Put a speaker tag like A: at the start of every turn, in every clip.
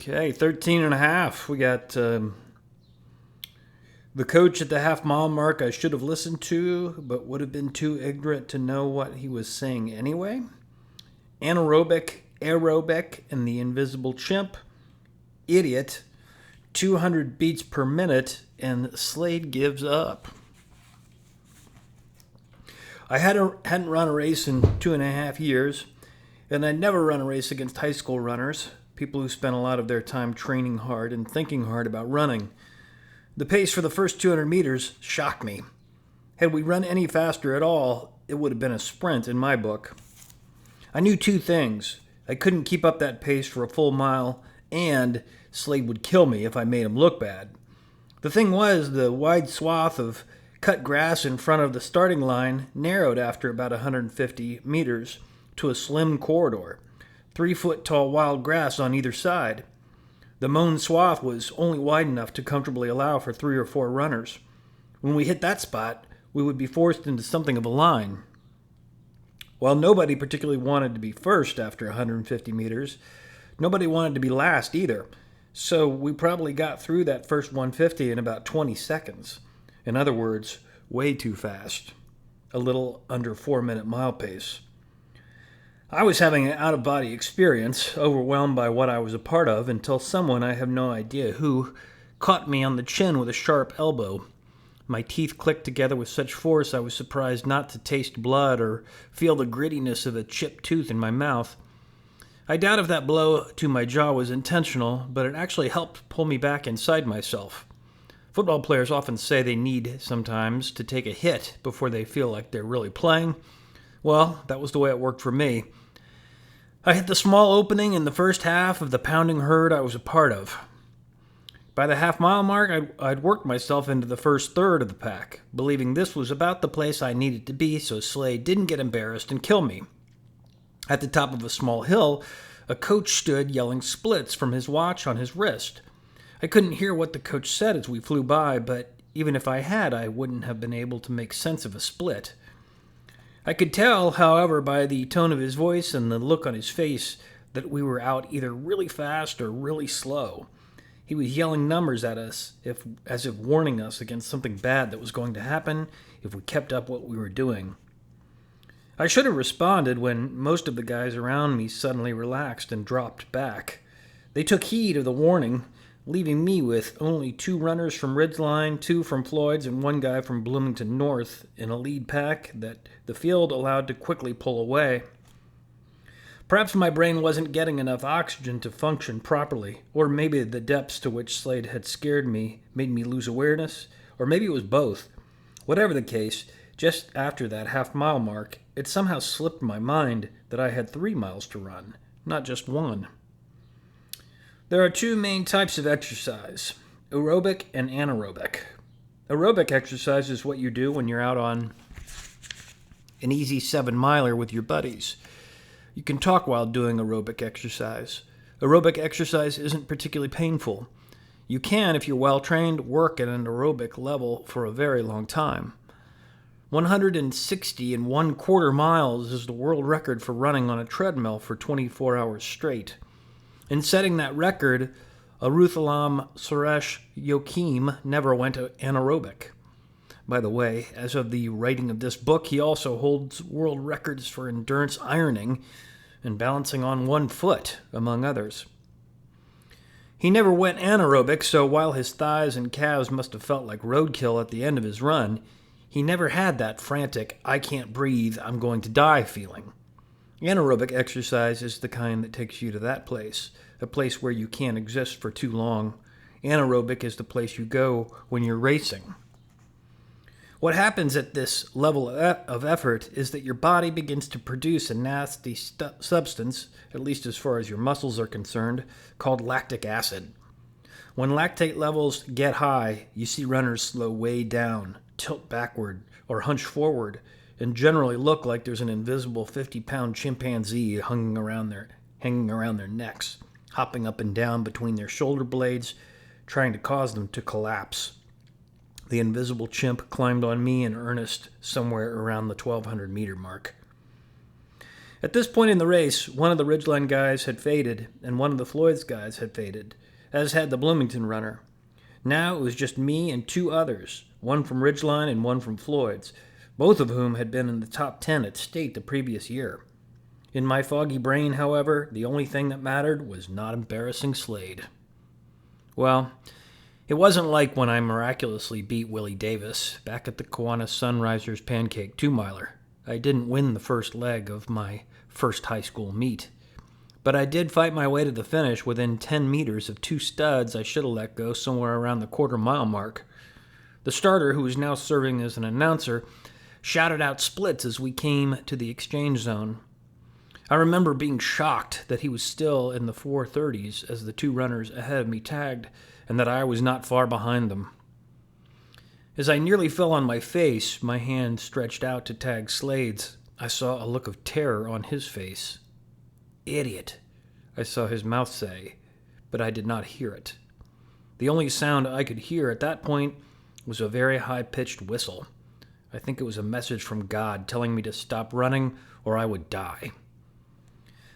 A: Okay, 13 and a half. We got the coach at the half mile mark I should have listened to, but would have been too ignorant to know what he was saying anyway. Anaerobic, Aerobic, and the invisible chimp. Idiot. 200 beats per minute, and Slade gives up. I hadn't run a race in 2.5 years, and I'd never run a race against high school runners, people who spent a lot of their time training hard and thinking hard about running. The pace for the first 200 meters shocked me. Had we run any faster at all, it would have been a sprint in my book. I knew two things. I couldn't keep up that pace for a full mile, and Slade would kill me if I made him look bad. The thing was, the wide swath of cut grass in front of the starting line narrowed after about 150 meters to a slim corridor, 3-foot-tall wild grass on either side. The mown swath was only wide enough to comfortably allow for 3 or 4 runners. When we hit that spot, we would be forced into something of a line. While nobody particularly wanted to be first after 150 meters, nobody wanted to be last either, so we probably got through that first 150 in about 20 seconds. In other words, way too fast. A little under 4-minute mile pace. I was having an out-of-body experience, overwhelmed by what I was a part of, until someone, I have no idea who, caught me on the chin with a sharp elbow. My teeth clicked together with such force I was surprised not to taste blood or feel the grittiness of a chipped tooth in my mouth. I doubt if that blow to my jaw was intentional, but it actually helped pull me back inside myself. Football players often say they need, sometimes, to take a hit before they feel like they're really playing. Well, that was the way it worked for me. I hit the small opening in the first half of the pounding herd I was a part of. By the half-mile mark, I'd worked myself into the first third of the pack, believing this was about the place I needed to be so Slade didn't get embarrassed and kill me. At the top of a small hill, a coach stood yelling splits from his watch on his wrist. I couldn't hear what the coach said as we flew by, but even if I had, I wouldn't have been able to make sense of a split. I could tell, however, by the tone of his voice and the look on his face that we were out either really fast or really slow. He was yelling numbers at us, as if warning us against something bad that was going to happen if we kept up what we were doing. I should have responded when most of the guys around me suddenly relaxed and dropped back. They took heed of the warning, leaving me with only 2 runners from Ridgeline, 2 from Floyd's, and 1 guy from Bloomington North in a lead pack that the field allowed to quickly pull away. Perhaps my brain wasn't getting enough oxygen to function properly, or maybe the depths to which Slade had scared me made me lose awareness, or maybe it was both. Whatever the case, just after that half-mile mark, it somehow slipped my mind that I had 3 miles to run, not just 1. There are 2 main types of exercise, aerobic and anaerobic. Aerobic exercise is what you do when you're out on an easy 7-miler with your buddies. You can talk while doing aerobic exercise. Aerobic exercise isn't particularly painful. You can, if you're well-trained, work at an aerobic level for a very long time. 160 1/4 miles is the world record for running on a treadmill for 24 hours straight. In setting that record, Aruthalam Suresh Yoakim never went anaerobic. By the way, as of the writing of this book, he also holds world records for endurance ironing and balancing on 1 foot, among others. He never went anaerobic, so while his thighs and calves must have felt like roadkill at the end of his run, he never had that frantic, I can't breathe, I'm going to die feeling. Anaerobic exercise is the kind that takes you to that place, a place where you can't exist for too long. Anaerobic is the place you go when you're racing. What happens at this level of effort is that your body begins to produce a nasty substance, at least as far as your muscles are concerned, called lactic acid. When lactate levels get high, you see runners slow way down, tilt backward, or hunch forward, and generally look like there's an invisible 50-pound chimpanzee hanging around their necks, hopping up and down between their shoulder blades, trying to cause them to collapse. The invisible chimp climbed on me in earnest somewhere around the 1,200-meter mark. At this point in the race, one of the Ridgeline guys had faded, and one of the Floyd's guys had faded, as had the Bloomington runner. Now it was just me and two others, one from Ridgeline and one from Floyd's, both of whom had been in the top 10 at state the previous year. In my foggy brain, however, the only thing that mattered was not embarrassing Slade. Well, it wasn't like when I miraculously beat Willie Davis back at the Kiwanis Sunrisers Pancake 2-miler. I didn't win the first leg of my first high school meet. But I did fight my way to the finish within 10 meters of two studs I should have let go somewhere around the quarter-mile mark. The starter, who was now serving as an announcer, shouted out splits as we came to the exchange zone. I remember being shocked that he was still in the 4:30s as the two runners ahead of me tagged, and that I was not far behind them. As I nearly fell on my face, my hand stretched out to tag Slade's. I saw a look of terror on his face. "Idiot," I saw his mouth say, but I did not hear it. The only sound I could hear at that point was a very high-pitched whistle. I think it was a message from God telling me to stop running or I would die.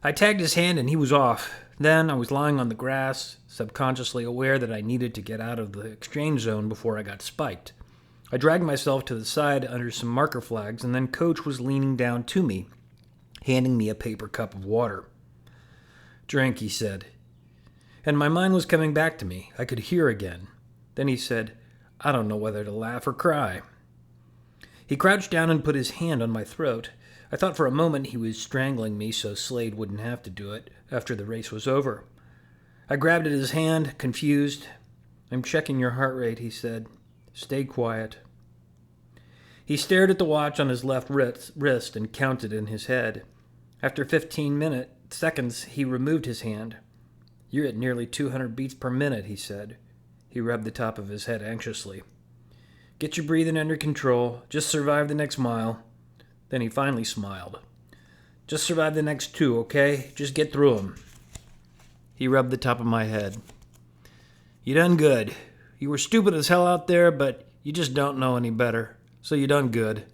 A: I tagged his hand and he was off. Then I was lying on the grass, subconsciously aware that I needed to get out of the exchange zone before I got spiked. I dragged myself to the side under some marker flags, and then Coach was leaning down to me, handing me a paper cup of water. "Drink," he said. And my mind was coming back to me. I could hear again. Then he said, "I don't know whether to laugh or cry." He crouched down and put his hand on my throat. I thought for a moment he was strangling me so Slade wouldn't have to do it after the race was over. I grabbed at his hand, confused. "I'm checking your heart rate," he said. "Stay quiet." He stared at the watch on his left wrist and counted in his head. After 15 seconds, he removed his hand. "You're at nearly 200 beats per minute," he said. He rubbed the top of his head anxiously. "Get your breathing under control. Just survive the next mile." Then he finally smiled. "Just survive the next two, okay? Just get through them." He rubbed the top of my head. "You done good. You were stupid as hell out there, but you just don't know any better. So you done good."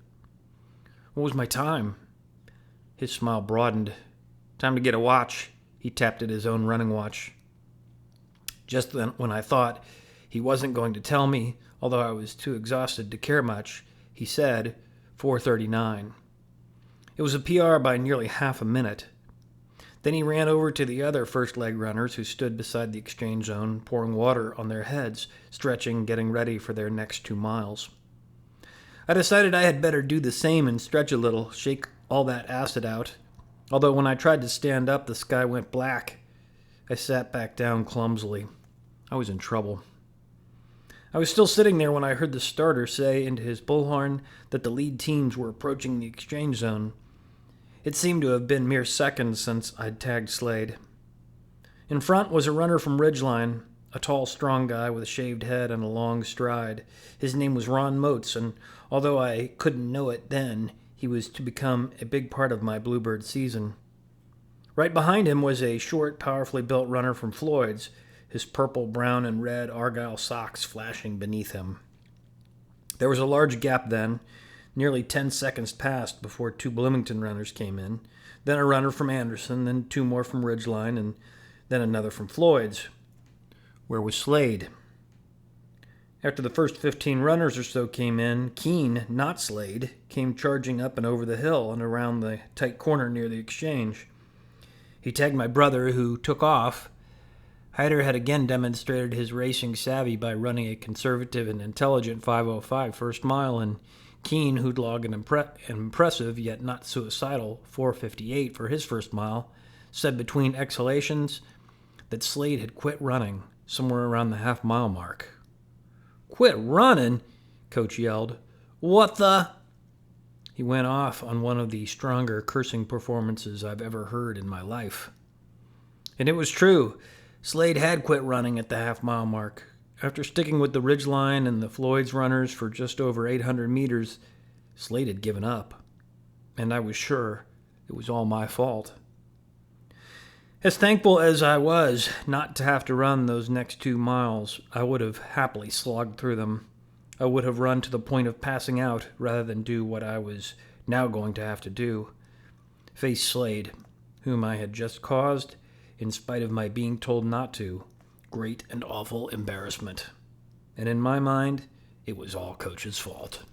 A: "What was my time?" His smile broadened. "Time to get a watch." He tapped at his own running watch. Just then, when I thought he wasn't going to tell me, although I was too exhausted to care much, he said 4:39. It was a PR by nearly half a minute. Then he ran over to the other first leg runners who stood beside the exchange zone, pouring water on their heads, stretching, getting ready for their next 2 miles. I decided I had better do the same and stretch a little, shake all that acid out. Although when I tried to stand up, the sky went black. I sat back down clumsily. I was in trouble. I was still sitting there when I heard the starter say into his bullhorn that the lead teams were approaching the exchange zone. It seemed to have been mere seconds since I'd tagged Slade. In front was a runner from Ridgeline, a tall, strong guy with a shaved head and a long stride. His name was Ron Moats, and although I couldn't know it then, he was to become a big part of my Bluebird season. Right behind him was a short, powerfully built runner from Floyd's, his purple, brown, and red Argyle socks flashing beneath him. There was a large gap then. Nearly 10 seconds passed before 2 Bloomington runners came in, then a runner from Anderson, then 2 more from Ridgeline, and then another from Floyd's. Where was Slade? After the first 15 runners or so came in, Keene, not Slade, came charging up and over the hill and around the tight corner near the exchange. He tagged my brother, who took off. Hyder had again demonstrated his racing savvy by running a conservative and intelligent 5:05 first mile, and Keene, who'd logged an impressive yet not suicidal 4:58 for his first mile, said between exhalations that Slade had quit running somewhere around the half-mile mark. "Quit running?" Coach yelled. "What the—" He went off on one of the stronger cursing performances I've ever heard in my life. And it was true. Slade had quit running at the half-mile mark. After sticking with the Ridgeline and the Floyd's runners for just over 800 meters, Slade had given up. And I was sure it was all my fault. As thankful as I was not to have to run those next 2 miles, I would have happily slogged through them. I would have run to the point of passing out rather than do what I was now going to have to do. face Slade, whom I had just caused, in spite of my being told not to, great and awful embarrassment. And in my mind, it was all Coach's fault.